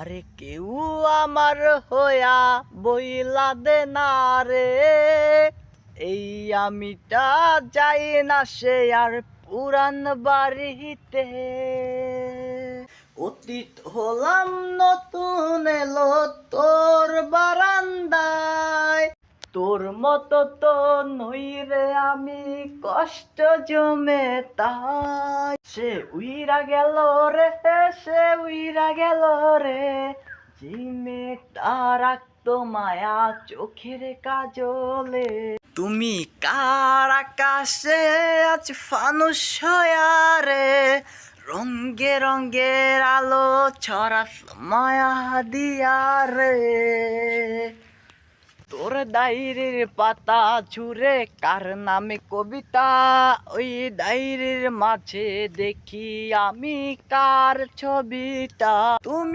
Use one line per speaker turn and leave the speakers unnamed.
আরে কেউ আমার হয়া বইলা দে না রে, এই আমিটা যাই না সে আর পুরান বাড়িতে। অতীত হলাম নতুন এলো তোর বারান্দায়, তোর মতো তো নই রে আমি কষ্ট জমে তাই। সে উইরা গেল রে, সে উইরা গেল রে, যে মেয়েটা রাখতো মায়া চোখের কাজলে। তুমি কার আকাশে আজ ফানুস হয়া রে, রঙ্গে রঙ্গের আলো ছড়াস মায়া দিয়া রে। তোর ডায়েরির পাতা ছুঁড়ে কার নামে কবিতা, ওই ডায়েরির মাঝে দেখি আমি কার ছবিটা। তুমি